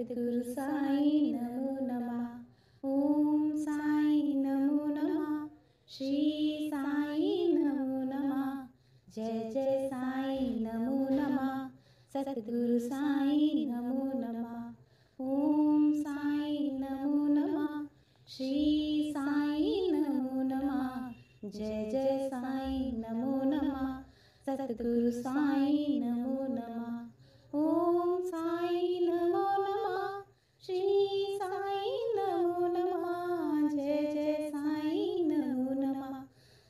सद्गुरु साई नमो नमः। ओम साई नमो नमः। श्री साई नमो नमः। जय जय साई नमो नमः। सद्गुरु साई नमो नमः। ओम साई नमो नमः। श्री साई नमो नमः। जय जय साई नमो नमः। सद्गुरु साई नमो नमः। ओम साई नमो नमः। श्री साई नमो नमः। जय जय साई नमो नमः।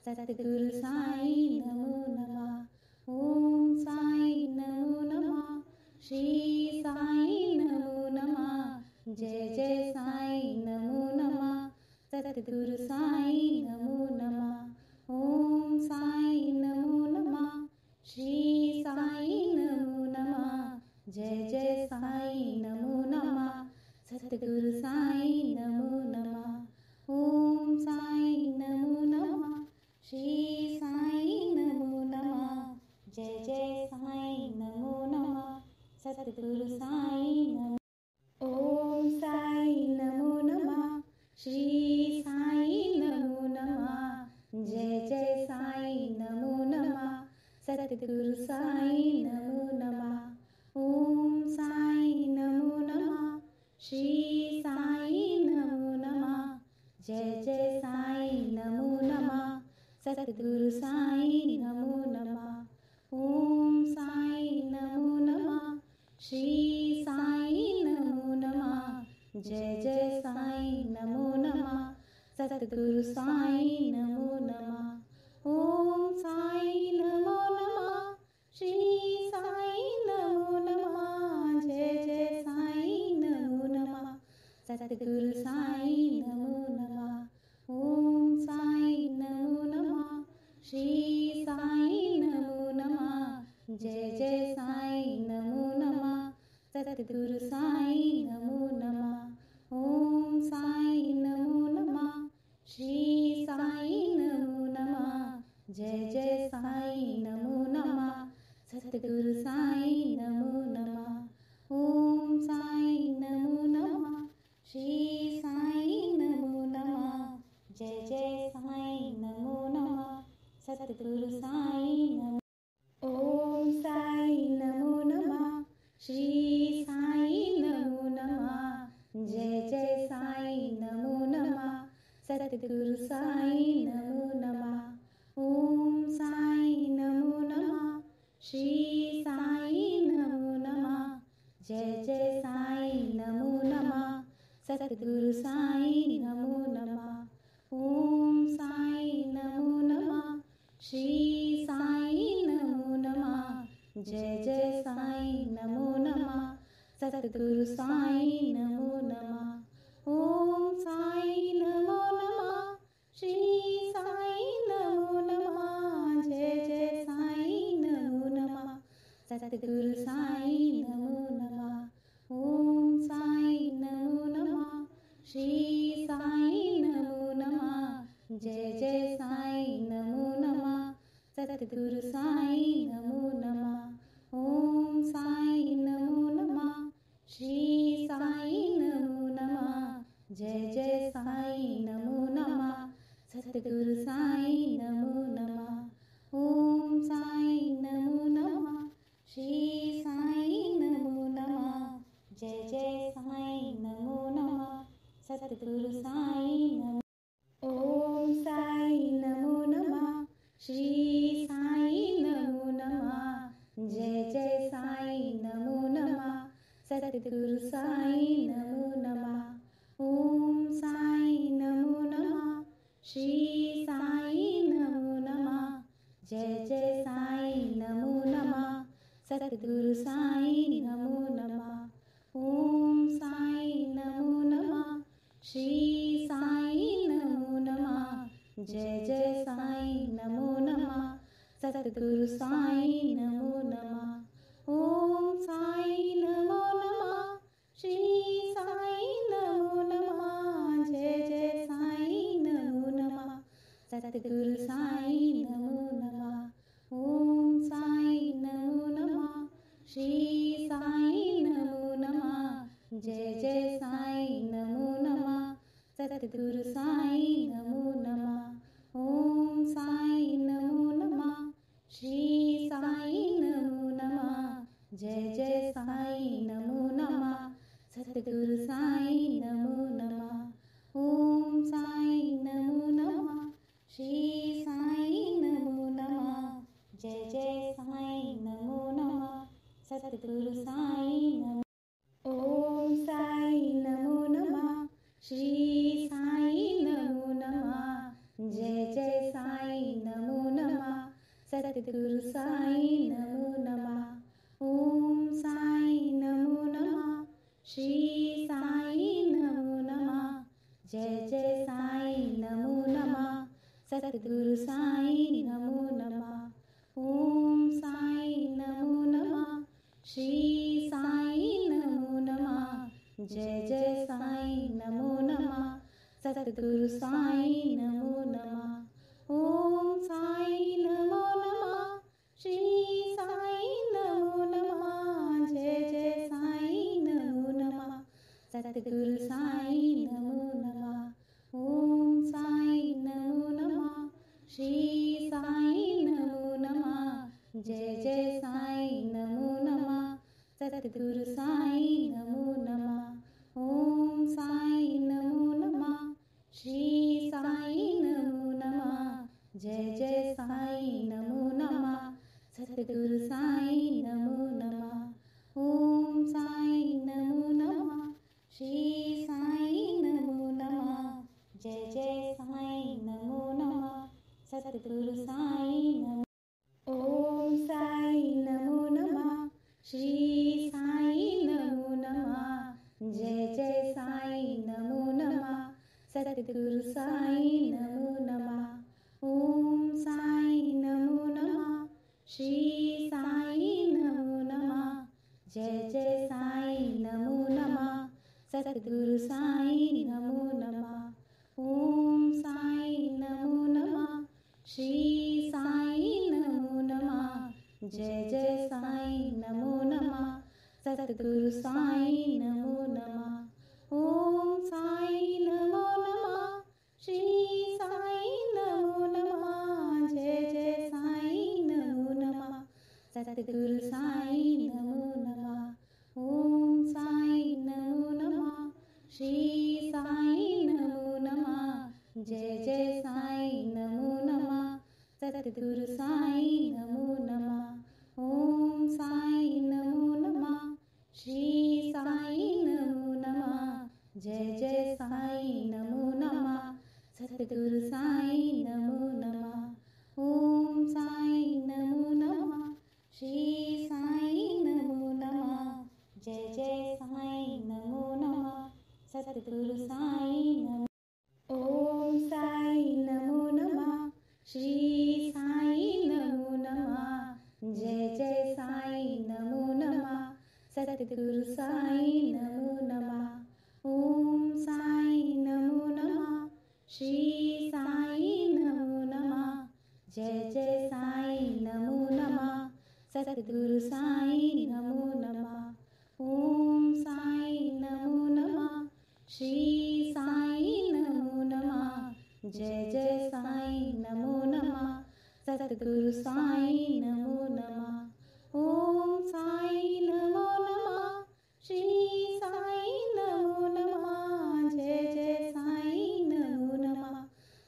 सद्गुरु साई नमो नमः। ओम साई नमो नमः। श्री साई नमो नमः। जय जय साई नमो नमः। सद्गुरु साई नमो नमः। ओम साई नमो नमः। श्री साई नमो नमः। जय जय साई नमो नमः। सद्गुरु साई नमो नमः। ओम साई नमो नमः। श्री साई नमो नमः। जय जय साई नमो नमः। सद्गुरु साई नमो। ओम साई नमो नमः। श्री साई नमो नमः। जय जय साई नमो नमः। सद्गुरु साई नमो नमः। ओम साई नमो नमः। श्री साई नमो नमः। जय जय साई नमो नमः। सद्गुरु साई नमो नमः। ओम साई नमो नमः। श्री साई नमो नमः। जय जय साई नमो नमः। सद्गुरु साई नमो नमः। ओम साई नमो नमः। श्री साई नमो नमः। जय जय साई नमो नमः। सद्गुरु साई नमो नमः। ओम साई नमो नमः। श्री साई नमो नमः। जय जय साई नमो नमः। सद्गुरु साई नमो नमः। ओम साई नमो नमः। श्री साई नमो नमः। जय जय साई नमो नमः। सद्गुरु साई नमो नमः। ओम साई नमो नमः। श्री साई नमो नमः। जय जय साई नमो नमः। सद्गुरु साई नमो। ओम साई नमो नमः। श्री साई नमो नमः। जय जय साई नमो नमः। सद्गुरु साई नमो नमः। ओम साई नमो नमः। श्री साई नमो नमः। जय जय साई नमो नमः। सद्गुरु साई नमो नमः। ओम साई नमो नमः। श्री साई नमो नमः। जय जय साई नमो नमः। सद्गुरु साई नमो नमः। ओम साई नमो नमः। श्री साई नमो नमः। जय जय साई नमो नमः। सद्गुरु साई नमो नमः। ओम साई नमो नमः। श्री साई नमो नमः। जय जय साई नमो नमः। सद्गुरु साई नमो नमः। ओम साई नमो नमः। श्री साई नमो नमः। जय जय साई नमो नमः। सद्गुरु साई नमो नमः। ओम साई नमो नमः। श्री साई नमो नमः। जय जय साई नमो नमः। सद्गुरु साई नमो। ओम साई नमो नमः। श्री साई नमो नमः। जय जय साई नमो नमः। सद्गुरु साई नमो नमः। ओम साई नमो नमः। श्री साई नमो नमः। जय जय साई नमो नमः। सद्गुरु साई नमो नमः। ओम साई नमो नमः। श्री साई नमो नमः। जय जय साई नमो नमः। सद्गुरु साई नमो नमः। ओम साई नमो नमः। श्री साई नमो नमः। जय जय साई नमो नमः। सद्गुरु साई नमो नमः। ओम साई नमो नमः। श्री साई नमो नमः। जय जय साईं नमो नमः। सतगुरु साईं नमो नमः। ओम साईं नमो नमः। श्री साईं नमो नमः। जय जय साईं नमो नमः। सतगुरु साईं नमो नमः। ओम साईं नमो नमः। श्री साईं नमो नमः। जय जय साईं नमो नमः। सतगुरु साईं नमो। ओम साईं नमो नमः। श्री साईं नमो नमः। जय जय साईं नमो नमः। सतगुरु साईं नमो नमः। ओम साईं नमो नमः। श्री साईं नमो नमः। जय जय साईं नमो नमः। सतगुरु साईं नमो नमः। ओम साईं नमो नमः। श्री साईं नमो नमः। जय जय साईं नमो नमः। सतगुरु साईं नमो नमः। ओम साईं नमो नमः। श्री साईं नमो नमः। जय जय साईं नमो नमः। सतगुरु साईं नमो नमः। ओम साईं नमो नमः। श्री साईं नमो नमः। जय जय साईं नमो नमः। सतगुरु साईं नमो नमः। ओम साईं नमो नमः। श्री साईं नमो नमः। जय जय साईं नमो नमः। सतगुरु साईं नमो नमः। ओम साईं नमो नमः। श्री साईं नमो नमः। जय जय साईं नमो नमः। सतगुरु साईं नमो। ओम साईं नमो नमः। श्री साईं नमो नमः। जय जय साईं नमो नमः। सतगुरु साईं नमो नमः। ओम साईं नमो नमः। श्री साईं नमो नमः। जय जय साईं नमो नमः। सतगुरु साईं नमो नमः। ओम साईं नमो नमः। श्री साईं नमो नमः। जय जय साईं नमो नमः। सतगुरु साईं नमो नमः। ओम साईं नमो नमः। श्री साईं नमो नमः। जय जय साईं नमो नमः। सतगुरु साईं नमो नमः। ओम साईं नमो नमः। श्री साईं नमो नमः। जय जय साईं नमो नमः। सतगुरु साईं नमो नमः। ओम साईं नमो नमः। श्री साईं नमो नमः। जय जय साईं नमो नमः। सतगुरु साईं नमो नमः। ओम साईं नमो नमः। श्री साईं नमो नमः। जय जय साईं नमो नमः। सतगुरु साईं नमो। ओम साईं नमो नमः। श्री साईं नमो नमः। जय जय साईं नमो नमः। सतगुरु साईं नमो नमः। ओम साईं नमो नमः। श्री साईं नमो नमः। जय जय साईं नमो नमः। सतगुरु साईं नमो नमः। ओम साईं नमो नमः। श्री साईं नमो नमः। जय जय साईं नमो नमः। सतगुरु साईं नमो नमः। ओम साईं नमो नमः। श्री साईं नमो नमः। जय जय साईं नमो नमः।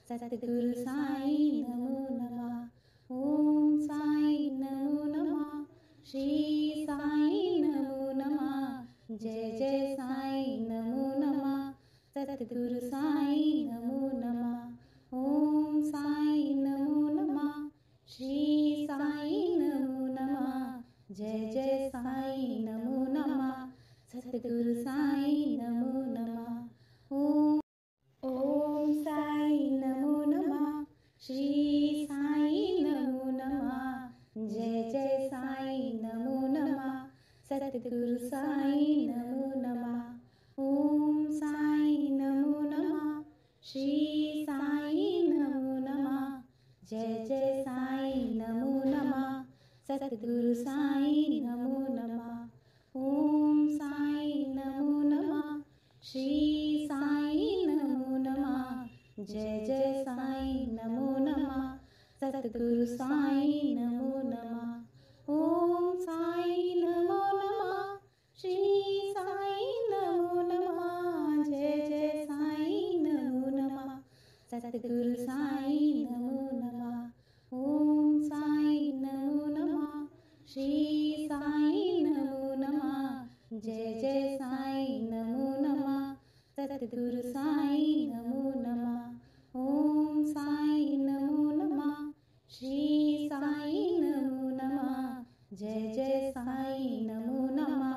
सतगुरु साईं नमो नमः। ओम साईं नमो नमः। श्री साईं नमो नमः। जय जय साईं नमो नमः। सतगुरु साईं नमो नमः। ओम साईं नमो नमः। श्री साईं नमो नमः। जय जय साईं नमो नमः। सतगुरु साईं नमो नमः। ओम साईं नमो नमः। श्री साईं नमो नमः। जय जय साईं नमो नमः। सतगुरु साईं नमो नमः। ओम साईं नमो नमः। श्री साईं नमो नमः। जय जय साईं नमो नमः। सतगुरु साईं नमो नमः। ओम साईं नमो नमः। जय जय साईं नमो नमः सतगुरु साईं नमो नमः ओम साईं नमो नमः श्री साईं नमो नमः जय जय साईं नमो नमः सतगुरु साईं नमो नमः ओम साईं नमो नमः श्री साईं नमो नमः जय जय साईं नमो नमः सतगुरु साईं नमो नमः ओम साईं नमो नमः श्री साईं नमो नमः जय जय साईं नमो नमः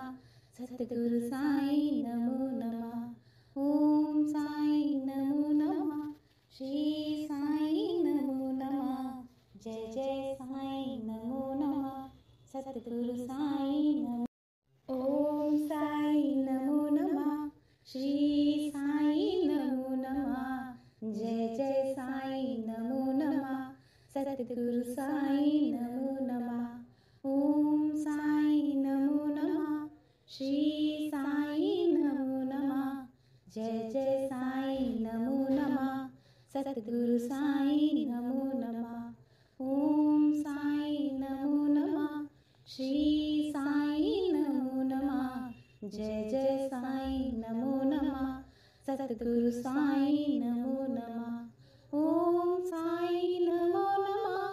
सतगुरु साईं नमो नमः ओम साईं नमो नमः श्री साईं नमो नमः जय जय साईं नमो नमः सतगुरु साईं नमो ओम साईं नमो नमः श्री साईं नमो नमः जय जय साईं नमो नमः सतगुरु साईं नमो नमः ओम साईं नमो नमः श्री साईं नमो नमः जय जय साईं नमो नमः सतगुरु साईं नमो नमः ओम साईं नमो नमः श्री साईं नमो नमः जय जय साईं नमो नमः सतगुरु साईं नमो नमः ओम साईं नमो नमः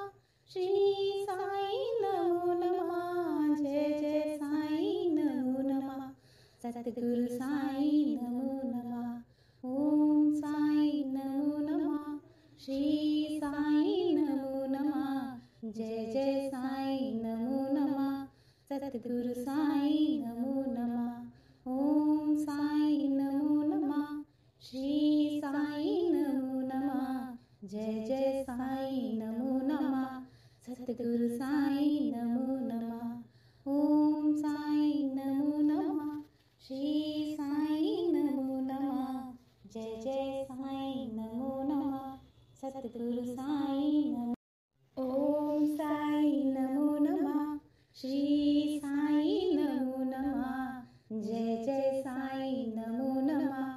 श्री साईं नमो नमः जय जय साईं नमो नमः सतगुरु साईं नमो नमः ओम साईं नमो नमः श्री साईं नमो नमः जय जय साईं नमो नमः सतगुरु साईं नमो नमः ओम साईं नमो नमः श्री साईं नमो नमः जय जय साईं नमो नमः सतगुरु साईं नमो नमः ओम साईं नमो नमः श्री साईं नमो नमः जय जय साईं नमो नमः सतगुरु साईं नमो ओम साईं नमो नमः श्री साईं नमो नमः जय जय साईं नमो नमः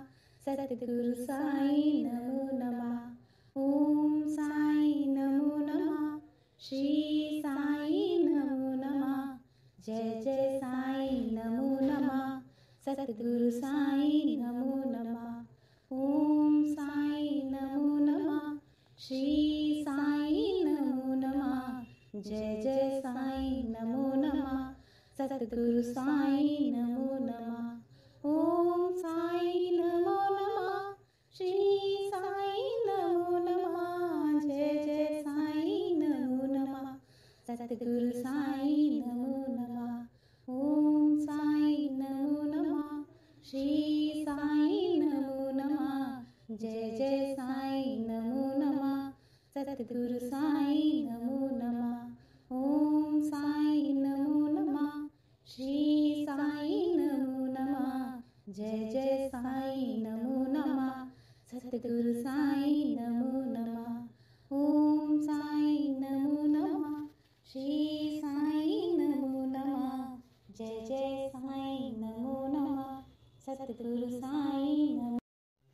सतगुरु साईं नमो नमः ओम साईं नमो नमः श्री साईं नमो नमः जय जय साईं नमो नमः सतगुरु साईं नमो नमः ओम साईं नमो नमः श्री साईं नमो नमः जय जय साईं नमो नमः सतगुरु साईं नमो नमः ओम साईं नमो नमः श्री साईं नमो नमः जय जय साईं नमो नमः सतगुरु साईं नमो नमः ओम साईं नमो नमः श्री साईं नमो नमः जय जय साईं नमो नमः सतगुरु साईं नमो नमः ओम साईं नमो नमः श्री साईं नमो नमः जय जय साईं नमो नमः सतगुरु साईं नमो नमः ओम साईं नमो नमः श्री साईं नमो नमः जय जय साईं नमो नमः सतगुरु साईं नमो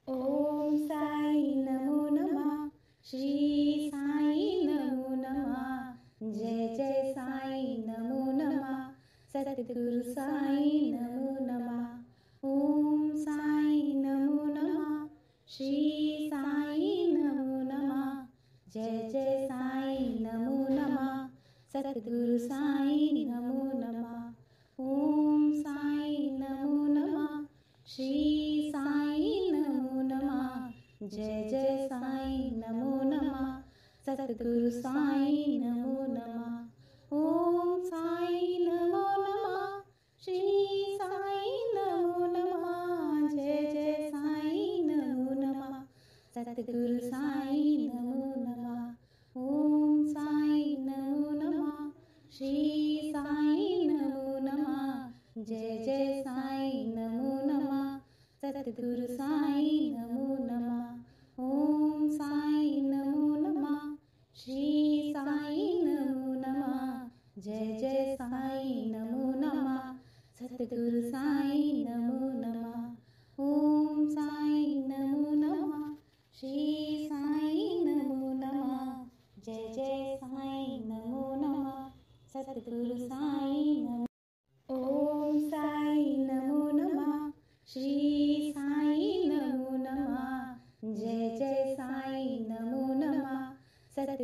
ओम साईं नमो नमः श्री साईं नमो नमः जय जय साईं नमो नमः सतगुरु साईं नमो नमः ओम साईं नमो नमः श्री साईं नमो नमः जय जय साईं नमो नमः सतगुरु साईं नमो नमः ओम साईं नमो नमः श्री साईं नमो नमः जय जय साईं नमो नमः सतगुरु साईं नमो नमः ओम साईं नमो नमः श्री साईं नमो नमः जय जय साईं नमो नमः सतगुरु साईं नमो नमः ओम साईं नमो नमः श्री साईं नमो नमः जय जय साईं नमो नमः सतगुरु साईं नमो नमः ओम साईं नमो नमः श्री साईं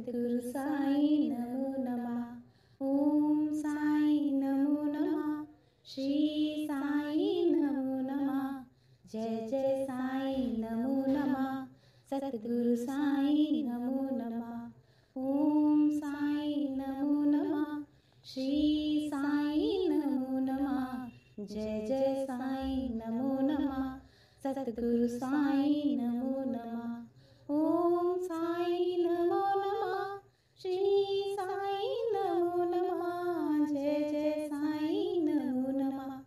सतगुरु साईं नमो नमः। ओम साईं नमो नमः। श्री साईं नमो नमः। जय जय साईं नमो नमः। सतगुरु साईं नमो नमः। ओम साईं नमो नमः। श्री साईं नमो नमः। जय जय साईं नमो नमः। सतगुरु साईं नमो नमः। ओम साईं नमो नमः। श्री साईं नमो नमः। जय जय साईं नमो नमः।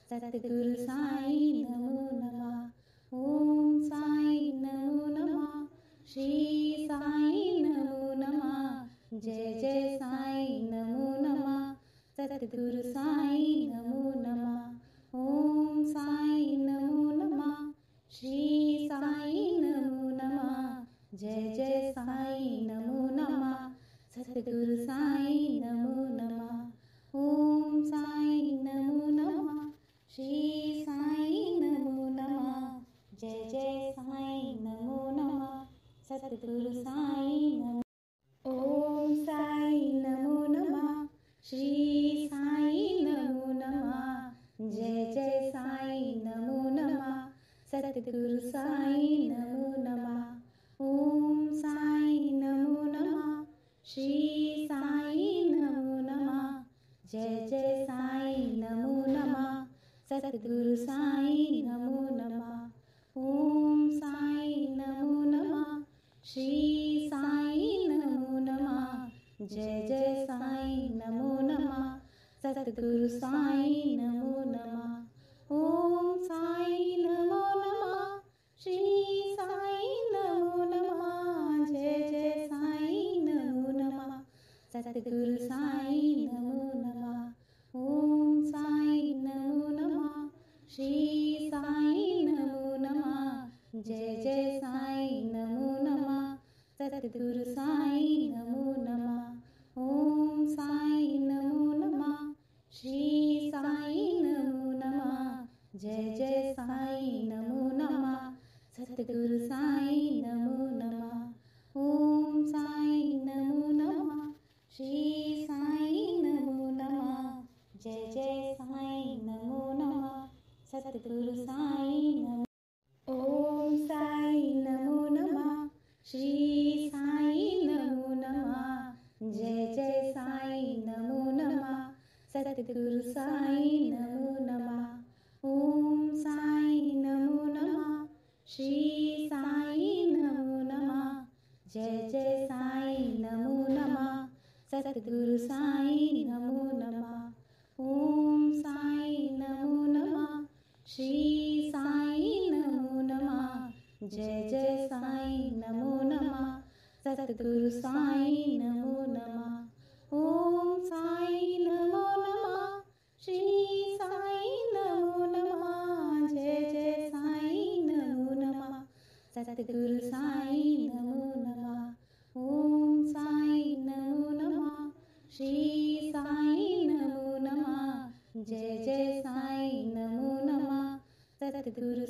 सतगुरु साईं नमो नमः। ओम साईं नमो नमः। श्री साईं नमो नमः। जय जय साईं नमो नमः। सतगुरु साईं नमो नमः। ओम साईं नमो नमः। श्री साईं नमो नमः। जय जय साईं नमो नमः। सतगुरु साईं नमो नमः। ओम साईं नमो नमः। श्री साईं नमो नमः। जय जय साईं नमो नमः। सतगुरु साईं नमो। ओम साईं नमो नमः। श्री साईं नमो नमः। जय जय साईं नमो नमः। सतगुरु साईं नमो नमः। ओम साईं नमो नमः। श्री साईं नमो नमः। जय जय साईं नमो नमः। सतगुरु साईं नमो नमः। ओम साईं नमो नमः। श्री साईं नमो नमः। जय जय साईं नमो नमः। सतगुरु साईं नमो नमः। ओम साईं नमो नमः। श्री साईं नमो नमः। जय जय साईं नमो नमः। सतगुरु साईं नमो नमः। ओम साईं नमो नमः। श्री साईं नमो नमः। जय जय साईं नमो नमः। सतगुरु साईं नमो नमः। ओम साईं नमो नमः। श्री साईं नमो नमः। जय जय साईं नमो नमः। सतगुरु साईं नमो नमः। ओम साईं नमो नमः। श्री साईं नमो नमः। जय जय साईं नमो नमः। सतगुरु साईं नमो। ओम साईं नमो नमः। श्री साईं नमो नमः। जय जय साईं नमो नमः। सतगुरु साईं नमो नमः। ओम साईं नमो नमः। श्री साईं नमो नमः। जय जय साईं नमो नमः। सतगुरु साईं नमो नमः। ओम साईं नमो नमः। श्री साईं नमो नमः। जय जय साईं नमो नमः। सतगुरु साईं नमो नमः। ओम साईं नमो नमः। श्री साईं नमो नमः। जय जय साईं नमो नमः। सतगुरु साईं नमो नमः। ओम साईं नमो नमः। श्री साईं नमो नमः। जय जय साईं नमो नमः। सतगुरु